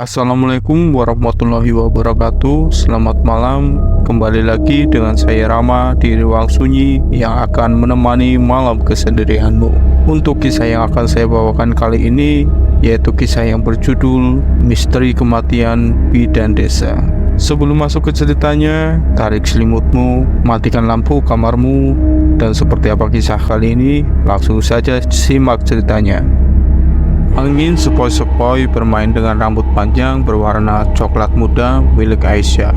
Assalamualaikum warahmatullahi wabarakatuh. Selamat malam. Kembali lagi dengan saya Rama di ruang sunyi yang akan menemani malam kesendirianmu. Untuk kisah yang akan saya bawakan kali ini yaitu kisah yang berjudul Misteri Kematian Bidan Desa. Sebelum masuk ke ceritanya, tarik selimutmu, matikan lampu kamarmu, dan seperti apa kisah kali ini, langsung saja simak ceritanya. Angin sepoi-sepoi bermain dengan rambut panjang berwarna coklat muda milik Aisyah.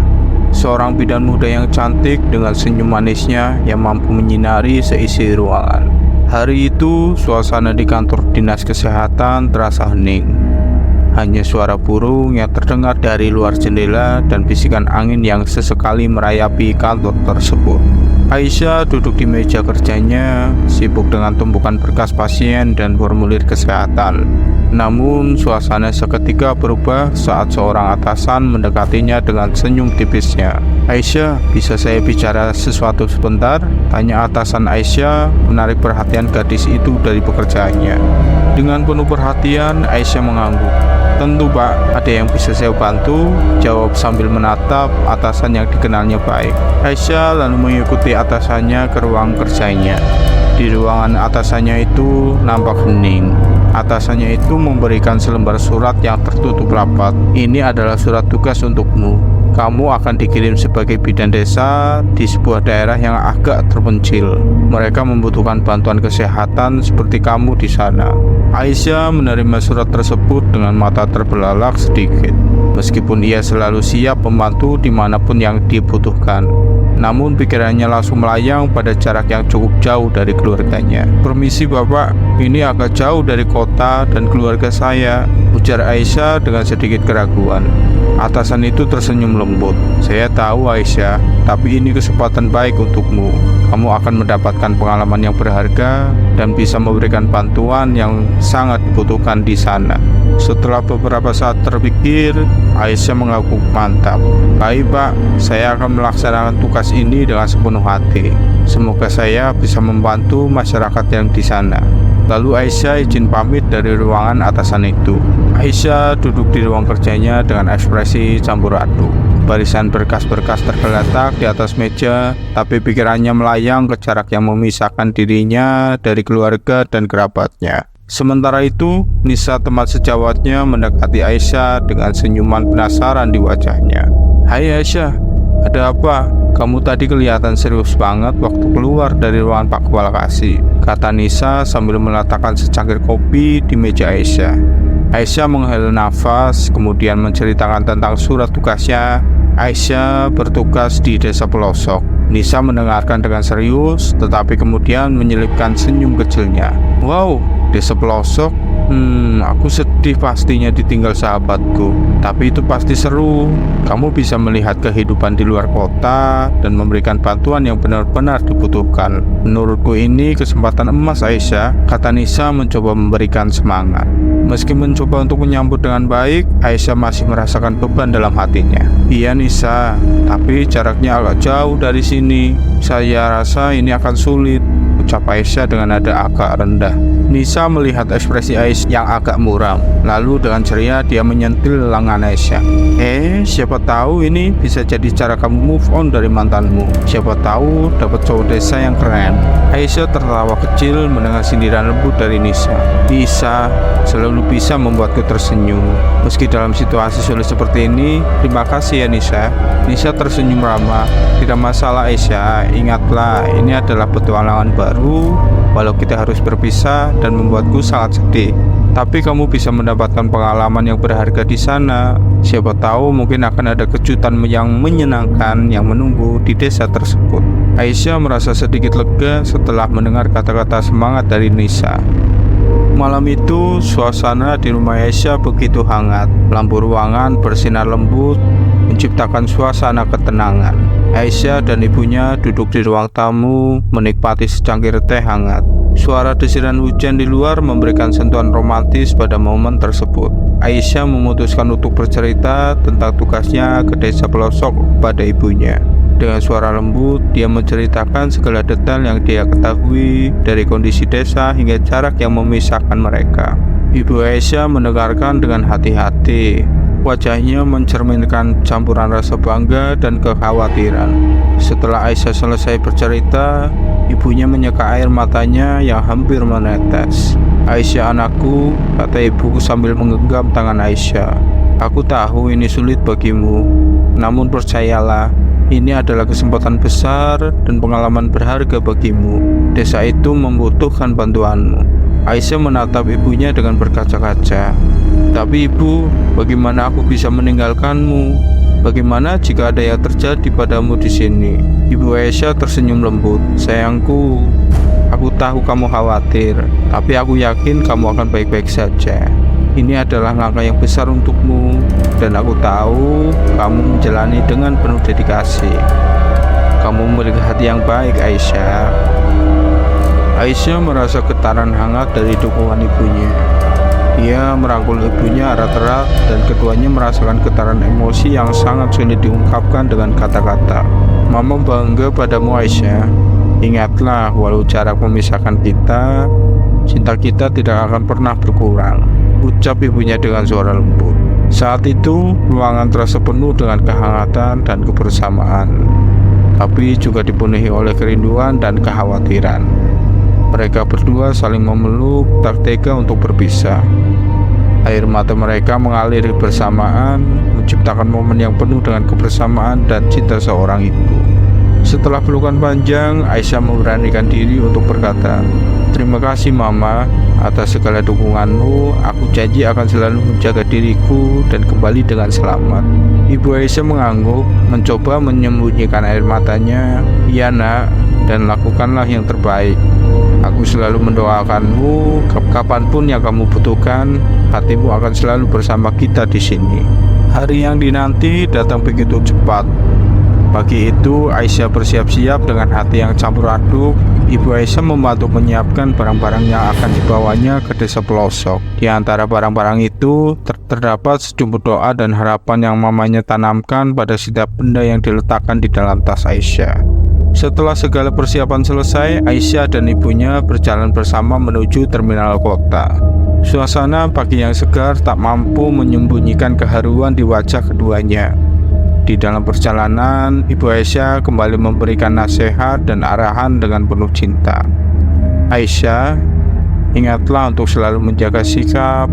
Seorang bidan muda yang cantik dengan senyum manisnya yang mampu menyinari seisi ruangan. Hari itu, suasana di kantor dinas kesehatan terasa hening. Hanya suara burung yang terdengar dari luar jendela dan bisikan angin yang sesekali merayapi kantor tersebut. Aisyah duduk di meja kerjanya, sibuk dengan tumpukan berkas pasien dan formulir kesehatan. Namun, suasana seketika berubah saat seorang atasan mendekatinya dengan senyum tipisnya. "Aisyah, bisa saya bicara sesuatu sebentar?" tanya atasan Aisyah, menarik perhatian gadis itu dari pekerjaannya. Dengan penuh perhatian, Aisyah mengangguk. "Tentu Pak, ada yang bisa saya bantu?" jawab sambil menatap atasan yang dikenalnya baik. Aisyah lalu mengikuti atasannya ke ruang kerjanya. Di ruangan atasannya itu nampak hening. Atasannya itu memberikan selembar surat yang tertutup rapat. "Ini adalah surat tugas untukmu. Kamu akan dikirim sebagai bidan desa di sebuah daerah yang agak terpencil. Mereka membutuhkan bantuan kesehatan seperti kamu di sana." Aisyah menerima surat tersebut dengan mata terbelalak sedikit. Meskipun ia selalu siap membantu dimanapun yang dibutuhkan, namun pikirannya langsung melayang pada jarak yang cukup jauh dari keluarganya. "Permisi Bapak, ini agak jauh dari kota dan keluarga saya," ujar Aisyah dengan sedikit keraguan. Atasan itu tersenyum lembut. "Saya tahu Aisyah, tapi ini kesempatan baik untukmu. Kamu akan mendapatkan pengalaman yang berharga dan bisa memberikan bantuan yang sangat dibutuhkan di sana." Setelah beberapa saat terpikir, Aisyah mengaku mantap. "Baik Pak, saya akan melaksanakan tugas ini dengan sepenuh hati. Semoga saya bisa membantu masyarakat yang di sana." Lalu Aisyah izin pamit dari ruangan atasan itu. Aisyah duduk di ruang kerjanya dengan ekspresi campur aduk. Barisan berkas-berkas tergeletak di atas meja, tapi pikirannya melayang ke jarak yang memisahkan dirinya dari keluarga dan kerabatnya. Sementara itu, Nisa teman sejawatnya mendekati Aisyah dengan senyuman penasaran di wajahnya. "Hai Aisyah, ada apa? Kamu tadi kelihatan serius banget waktu keluar dari ruangan Pak Kepala Kasih," kata Nisa sambil meletakkan secangkir kopi di meja Aisyah. Aisyah menghela nafas, kemudian menceritakan tentang surat tugasnya. Aisyah bertugas di desa pelosok. Nisa mendengarkan dengan serius, tetapi kemudian menyelipkan senyum kecilnya. "Wow, desa pelosok? Aku sedih pastinya ditinggal sahabatku. Tapi itu pasti seru. Kamu bisa melihat kehidupan di luar kota dan memberikan bantuan yang benar-benar dibutuhkan. Menurutku ini kesempatan emas Aisyah," kata Nisa mencoba memberikan semangat. Meski mencoba untuk menyambut dengan baik, Aisyah masih merasakan beban dalam hatinya. "Iya Nisa, tapi jaraknya agak jauh dari sini. Saya rasa ini akan sulit," ucap Aisyah dengan nada agak rendah. Nisa melihat ekspresi Aisyah yang agak muram. Lalu dengan ceria dia menyentil lengan Aisyah. Siapa tahu ini bisa jadi cara kamu move on dari mantanmu. Siapa tahu dapat cowok desa yang keren." Aisyah tertawa kecil mendengar sindiran lembut dari Nisa. "Nisa selalu bisa membuatku tersenyum. Meski dalam situasi sulit seperti ini, terima kasih ya Nisa." Nisa tersenyum ramah. "Tidak masalah Aisyah, ingatlah ini adalah petualangan baru. Walau kita harus berpisah dan membuatku sangat sedih, tapi kamu bisa mendapatkan pengalaman yang berharga di sana. Siapa tahu mungkin akan ada kejutan yang menyenangkan yang menunggu di desa tersebut." Aisyah merasa sedikit lega setelah mendengar kata-kata semangat dari Nisa. Malam itu, suasana di rumah Aisyah begitu hangat. Lampu ruangan bersinar lembut, menciptakan suasana ketenangan. Aisyah dan ibunya duduk di ruang tamu, menikmati secangkir teh hangat. Suara desiran hujan di luar memberikan sentuhan romantis pada momen tersebut. Aisyah memutuskan untuk bercerita tentang tugasnya ke desa pelosok pada ibunya. Dengan suara lembut, dia menceritakan segala detail yang dia ketahui dari kondisi desa hingga jarak yang memisahkan mereka. Ibu Aisyah mendengarkan dengan hati-hati. Wajahnya mencerminkan campuran rasa bangga dan kekhawatiran. Setelah Aisyah selesai bercerita, ibunya menyeka air matanya yang hampir menetes. "Aisyah anakku," kata ibuku sambil menggenggam tangan Aisyah. "Aku tahu ini sulit bagimu, namun percayalah, ini adalah kesempatan besar dan pengalaman berharga bagimu. Desa itu membutuhkan bantuanmu." Aisyah menatap ibunya dengan berkaca-kaca. "Tapi ibu, bagaimana aku bisa meninggalkanmu? Bagaimana jika ada yang terjadi padamu di sini?" Ibu Aisyah tersenyum lembut. "Sayangku, aku tahu kamu khawatir, tapi aku yakin kamu akan baik-baik saja. Ini adalah langkah yang besar untukmu, dan aku tahu kamu menjalani dengan penuh dedikasi. Kamu memiliki hati yang baik, Aisyah." Aisyah merasa getaran hangat dari dukungan ibunya. Dia merangkul ibunya erat-erat dan keduanya merasakan getaran emosi yang sangat sulit diungkapkan dengan kata-kata. "Mama bangga padamu, Aisyah. Ingatlah, walau jarak memisahkan kita, cinta kita tidak akan pernah berkurang," ucap ibunya dengan suara lembut. Saat itu, ruangan terasa penuh dengan kehangatan dan kebersamaan, tapi juga dipenuhi oleh kerinduan dan kekhawatiran. Mereka berdua saling memeluk, tak tega untuk berpisah. Air mata mereka mengalir bersamaan, menciptakan momen yang penuh dengan kebersamaan dan cinta seorang ibu. Setelah pelukan panjang, Aisyah memberanikan diri untuk berkata, "Terima kasih Mama atas segala dukunganmu. Aku janji akan selalu menjaga diriku dan kembali dengan selamat." Ibu Aisyah mengangguk, mencoba menyembunyikan air matanya. "Iya nak, dan lakukanlah yang terbaik. Aku selalu mendoakanmu, kapanpun yang kamu butuhkan, hatimu akan selalu bersama kita di sini." Hari yang dinanti datang begitu cepat. Pagi itu, Aisyah bersiap-siap dengan hati yang campur aduk. Ibu Aisyah membantu menyiapkan barang-barang yang akan dibawanya ke desa pelosok. Di antara barang-barang itu, terdapat sejumlah doa dan harapan yang mamanya tanamkan pada setiap benda yang diletakkan di dalam tas Aisyah. Setelah segala persiapan selesai, Aisyah dan ibunya berjalan bersama menuju terminal kota. Suasana pagi yang segar tak mampu menyembunyikan keharuan di wajah keduanya. Di dalam perjalanan, Ibu Aisyah kembali memberikan nasihat dan arahan dengan penuh cinta. "Aisyah, ingatlah untuk selalu menjaga sikap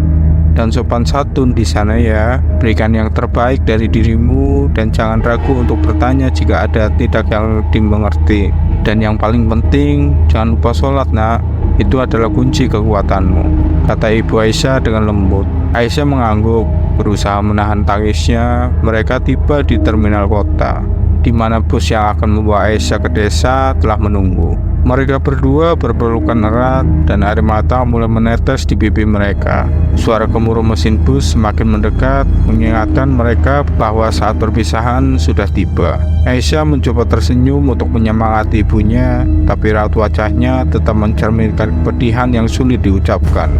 dan sopan santun di sana ya. Berikan yang terbaik dari dirimu dan jangan ragu untuk bertanya jika ada tidak yang dimengerti. Dan yang paling penting, jangan lupa sholat nak, itu adalah kunci kekuatanmu," kata Ibu Aisyah dengan lembut. Aisyah mengangguk, berusaha menahan tangisnya. Mereka tiba di terminal kota, di mana bus yang akan membawa Aisyah ke desa telah menunggu. Mereka berdua berpelukan erat dan air mata mulai menetes di pipi mereka. Suara gemuruh mesin bus semakin mendekat, mengingatkan mereka bahwa saat perpisahan sudah tiba. Aisyah mencoba tersenyum untuk menyemangati ibunya, tapi raut wajahnya tetap mencerminkan kepedihan yang sulit diucapkan.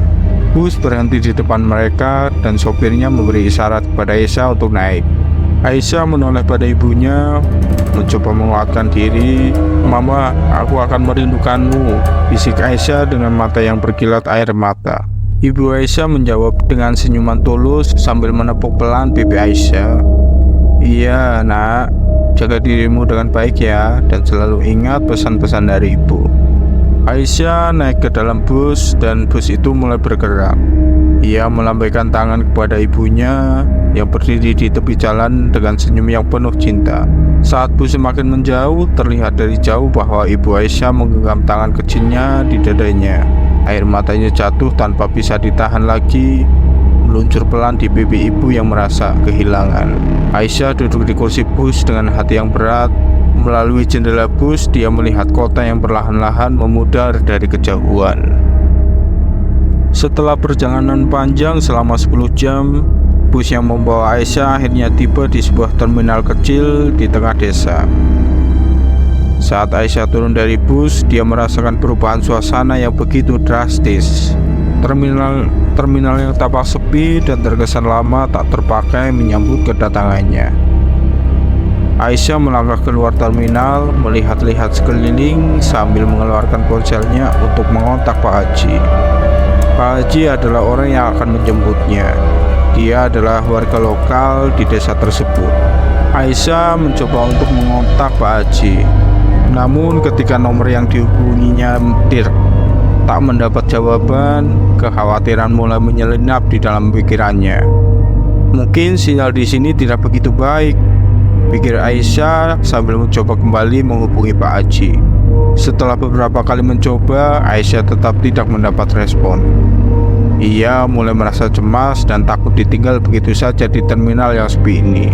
Bus berhenti di depan mereka dan sopirnya memberi isyarat kepada Aisyah untuk naik. Aisyah menoleh pada ibunya, mencoba menguatkan diri. "Mama, aku akan merindukanmu," bisik Aisyah dengan mata yang berkilat air mata. Ibu Aisyah menjawab dengan senyuman tulus sambil menepuk pelan pipi Aisyah. "Iya nak, jaga dirimu dengan baik ya, dan selalu ingat pesan-pesan dari ibu." Aisyah naik ke dalam bus dan bus itu mulai bergerak. Ia melambaikan tangan kepada ibunya yang berdiri di tepi jalan dengan senyum yang penuh cinta. Saat bus semakin menjauh, terlihat dari jauh bahwa Ibu Aisyah menggenggam tangan kecilnya di dadanya. Air matanya jatuh tanpa bisa ditahan lagi, meluncur pelan di pipi ibu yang merasa kehilangan. Aisyah duduk di kursi bus dengan hati yang berat. Melalui jendela bus, dia melihat kota yang perlahan-lahan memudar dari kejauhan. Setelah perjalanan panjang selama 10 jam, bus yang membawa Aisyah akhirnya tiba di sebuah terminal kecil di tengah desa. Saat Aisyah turun dari bus, dia merasakan perubahan suasana yang begitu drastis. Terminal yang tampak sepi dan terkesan lama tak terpakai menyambut kedatangannya. Aisyah melangkah keluar terminal, melihat-lihat sekeliling sambil mengeluarkan ponselnya untuk mengontak Pak Haji. Pak Haji adalah orang yang akan menjemputnya. Dia adalah warga lokal di desa tersebut. Aisyah mencoba untuk mengontak Pak Haji. Namun ketika nomor yang dihubunginya tak mendapat jawaban, kekhawatiran mulai menyelinap di dalam pikirannya. Mungkin sinyal di sini tidak begitu baik, pikir Aisyah sambil mencoba kembali menghubungi Pak Haji. Setelah beberapa kali mencoba, Aisyah tetap tidak mendapat respon. Ia mulai merasa cemas dan takut ditinggal begitu saja di terminal yang sepi ini.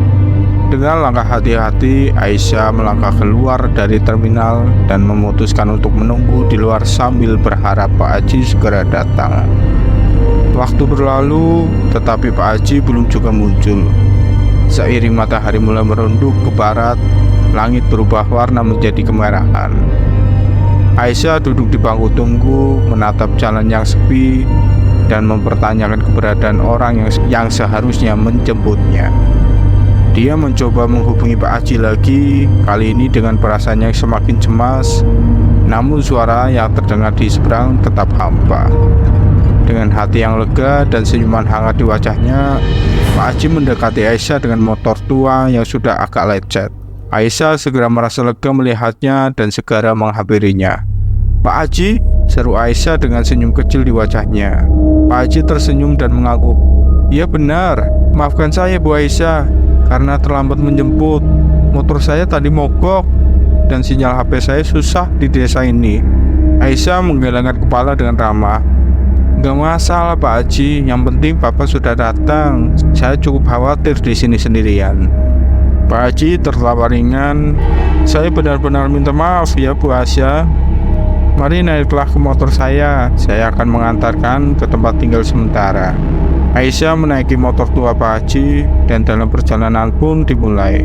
Dengan langkah hati-hati, Aisyah melangkah keluar dari terminal dan memutuskan untuk menunggu di luar sambil berharap Pak Haji segera datang. Waktu berlalu, tetapi Pak Haji belum juga muncul. Seiring matahari mulai merunduk ke barat, langit berubah warna menjadi kemerahan. Aisyah duduk di bangku tunggu, menatap jalan yang sepi, dan mempertanyakan keberadaan orang yang seharusnya menjemputnya. Dia mencoba menghubungi Pak Haji lagi, kali ini dengan perasaan yang semakin cemas. Namun suara yang terdengar di seberang tetap hampa. Dengan hati yang lega dan senyuman hangat di wajahnya, Pak Haji mendekati Aisyah dengan motor tua yang sudah agak lecet. Aisyah segera merasa lega melihatnya dan segera menghampirinya. "Pak Haji," seru Aisyah dengan senyum kecil di wajahnya. Pak Haji tersenyum dan mengangguk. "Iya benar, maafkan saya Bu Aisyah karena terlambat menjemput. Motor saya tadi mogok dan sinyal HP saya susah di desa ini." Aisyah menggelengkan kepala dengan ramah. "Gak masalah Pak Haji, yang penting Bapak sudah datang. Saya cukup khawatir di sini sendirian." Pak Haji tertawa ringan. "Saya benar-benar minta maaf ya Bu Aisyah. Mari naiklah ke motor saya akan mengantarkan ke tempat tinggal sementara." Aisyah menaiki motor tua Pak Haji dan dalam perjalanan pun dimulai.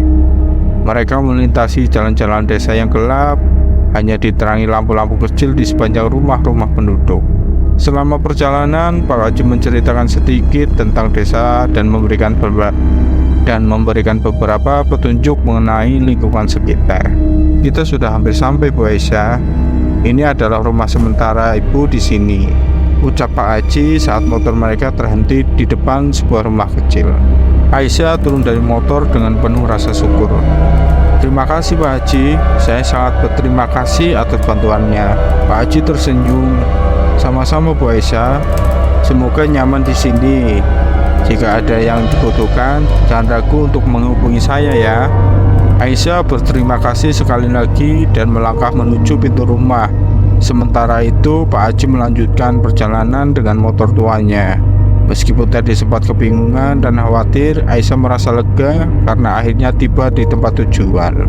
Mereka melintasi jalan-jalan desa yang gelap, hanya diterangi lampu-lampu kecil di sepanjang rumah-rumah penduduk. Selama perjalanan, Pak Haji menceritakan sedikit tentang desa dan memberikan beberapa petunjuk mengenai lingkungan sekitar. "Kita sudah hampir sampai Bu Aisyah. Ini adalah rumah sementara Ibu di sini," ucap Pak Haji saat motor mereka terhenti di depan sebuah rumah kecil. Aisyah turun dari motor dengan penuh rasa syukur. "Terima kasih Pak Haji, saya sangat berterima kasih atas bantuannya." Pak Haji tersenyum. "Sama-sama Bu Aisyah, semoga nyaman di sini. Jika ada yang dibutuhkan, jangan ragu untuk menghubungi saya ya." Aisyah berterima kasih sekali lagi dan melangkah menuju pintu rumah. Sementara itu, Pak Haji melanjutkan perjalanan dengan motor tuanya. Meskipun tadi sempat kebingungan dan khawatir, Aisyah merasa lega karena akhirnya tiba di tempat tujuan.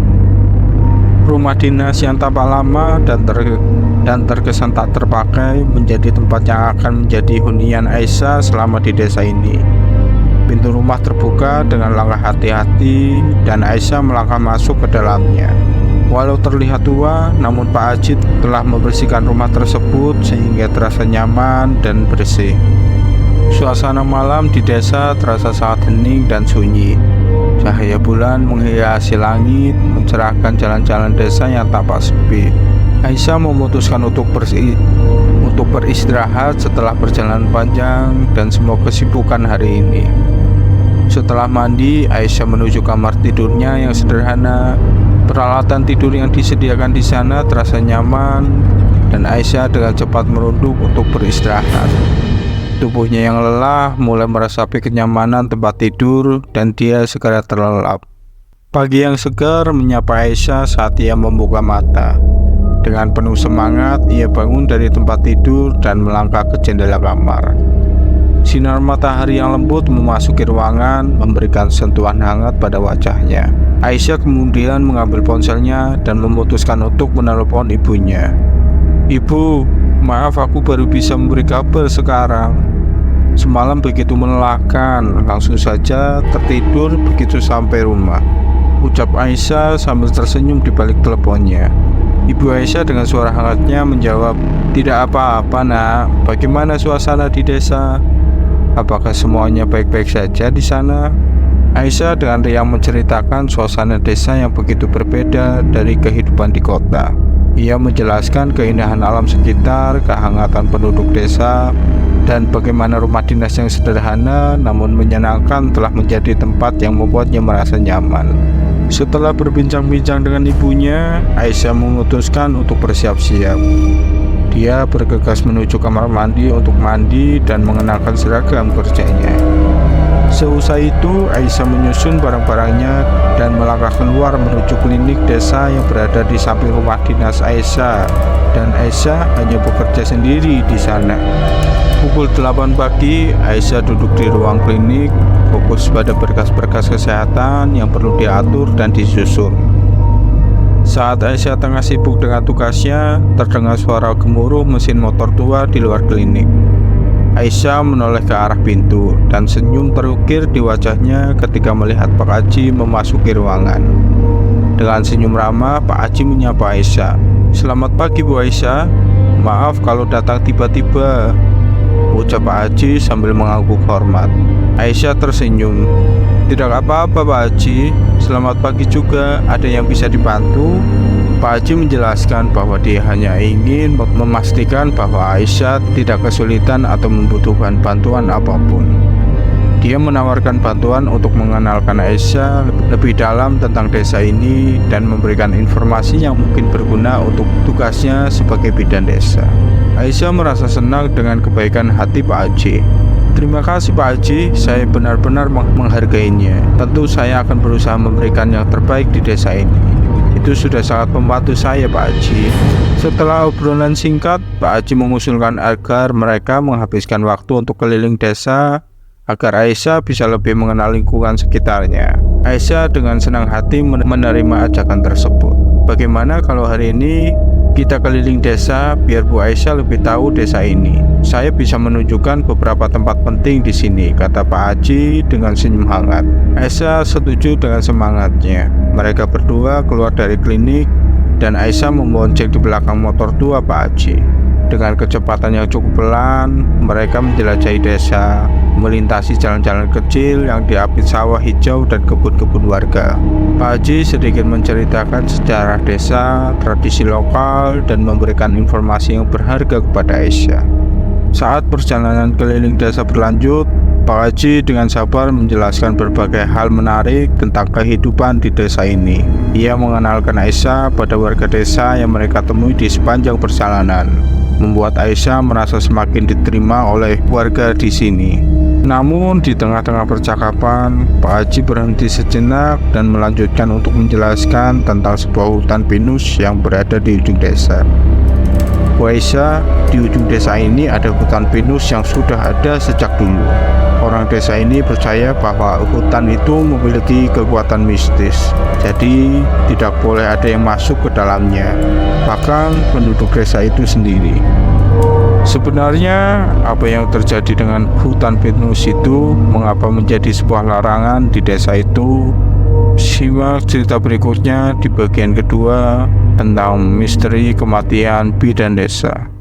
Rumah dinas yang tampak lama dan terkesan tak terpakai menjadi tempat yang akan menjadi hunian Aisyah selama di desa ini. Pintu rumah terbuka dengan langkah hati-hati dan Aisyah melangkah masuk ke dalamnya. Walau terlihat tua, namun Pak Haji telah membersihkan rumah tersebut sehingga terasa nyaman dan bersih. Suasana malam di desa terasa sangat hening dan sunyi. Cahaya bulan menghiasi langit, mencerahkan jalan-jalan desa yang tampak sepi. Aisyah memutuskan untuk beristirahat setelah perjalanan panjang dan semua kesibukan hari ini. Setelah mandi, Aisyah menuju kamar tidurnya yang sederhana. Peralatan tidur yang disediakan di sana terasa nyaman dan Aisyah dengan cepat merunduk untuk beristirahat. Tubuhnya yang lelah mulai merasapi kenyamanan tempat tidur dan dia segera terlelap. Pagi yang segar menyapa Aisyah saat ia membuka mata. Dengan penuh semangat, ia bangun dari tempat tidur dan melangkah ke jendela kamar. Sinar matahari yang lembut memasuki ruangan, memberikan sentuhan hangat pada wajahnya. Aisyah kemudian mengambil ponselnya dan memutuskan untuk menelepon ibunya. "Ibu, maaf aku baru bisa memberi kabar sekarang. Semalam begitu melelahkan, langsung saja tertidur begitu sampai rumah," ucap Aisyah sambil tersenyum di balik teleponnya. Ibu Aisyah dengan suara hangatnya menjawab, "Tidak apa-apa nak, bagaimana suasana di desa? Apakah semuanya baik-baik saja di sana?" Aisyah dengan riang menceritakan suasana desa yang begitu berbeda dari kehidupan di kota. Ia menjelaskan keindahan alam sekitar, kehangatan penduduk desa, dan bagaimana rumah dinas yang sederhana namun menyenangkan telah menjadi tempat yang membuatnya merasa nyaman. Setelah berbincang-bincang dengan ibunya, Aisyah memutuskan untuk bersiap-siap. Dia bergegas menuju kamar mandi untuk mandi dan mengenakan seragam kerjanya. Seusai itu, Aisyah menyusun barang-barangnya dan melangkah keluar menuju klinik desa yang berada di samping rumah dinas Aisyah, dan Aisyah hanya bekerja sendiri di sana. Pukul 8 pagi, Aisyah duduk di ruang klinik, fokus pada berkas-berkas kesehatan yang perlu diatur dan disusun. Saat Aisyah tengah sibuk dengan tugasnya, terdengar suara gemuruh mesin motor tua di luar klinik. Aisyah menoleh ke arah pintu dan senyum terukir di wajahnya ketika melihat Pak Haji memasuki ruangan. Dengan senyum ramah, Pak Haji menyapa Aisyah. "Selamat pagi, Bu Aisyah. Maaf kalau datang tiba-tiba," ucap Pak Haji sambil mengangguk hormat. Aisyah tersenyum. "Tidak apa-apa, Pak Haji. Selamat pagi juga. Ada yang bisa dibantu?" Pak Haji menjelaskan bahwa dia hanya ingin memastikan bahwa Aisyah tidak kesulitan atau membutuhkan bantuan apapun. Dia menawarkan bantuan untuk mengenalkan Aisyah lebih dalam tentang desa ini dan memberikan informasi yang mungkin berguna untuk tugasnya sebagai bidan desa. Aisyah merasa senang dengan kebaikan hati Pak Haji. "Terima kasih Pak Haji, saya benar-benar menghargainya. Tentu saya akan berusaha memberikan yang terbaik di desa ini. Itu sudah sangat membantu saya Pak Haji." Setelah obrolan singkat, Pak Haji mengusulkan agar mereka menghabiskan waktu untuk keliling desa agar Aisyah bisa lebih mengenal lingkungan sekitarnya. Aisyah dengan senang hati menerima ajakan tersebut. "Bagaimana kalau hari ini kita keliling desa biar Bu Aisyah lebih tahu desa ini? Saya bisa menunjukkan beberapa tempat penting di sini," kata Pak Haji dengan senyum hangat. Aisyah setuju dengan semangatnya. Mereka berdua keluar dari klinik dan Aisyah membonceng di belakang motor tua Pak Haji. Dengan kecepatan yang cukup pelan, mereka menjelajahi desa, melintasi jalan-jalan kecil yang diapit sawah hijau dan kebun-kebun warga. Pak Haji sedikit menceritakan sejarah desa, tradisi lokal, dan memberikan informasi yang berharga kepada Aisyah. Saat perjalanan keliling desa berlanjut, Pak Haji dengan sabar menjelaskan berbagai hal menarik tentang kehidupan di desa ini. Ia mengenalkan Aisyah pada warga desa yang mereka temui di sepanjang perjalanan, membuat Aisyah merasa semakin diterima oleh warga di sini. Namun di tengah-tengah percakapan, Pak Haji berhenti sejenak dan melanjutkan untuk menjelaskan tentang sebuah hutan pinus yang berada di ujung desa. "Bu Aisyah, di ujung desa ini ada hutan pinus yang sudah ada sejak dulu. Orang desa ini percaya bahwa hutan itu memiliki kekuatan mistis, jadi tidak boleh ada yang masuk ke dalamnya, bahkan penduduk desa itu sendiri." Sebenarnya, apa yang terjadi dengan hutan pinus itu, mengapa menjadi sebuah larangan di desa itu? Simak cerita berikutnya di bagian kedua tentang misteri kematian bidan desa.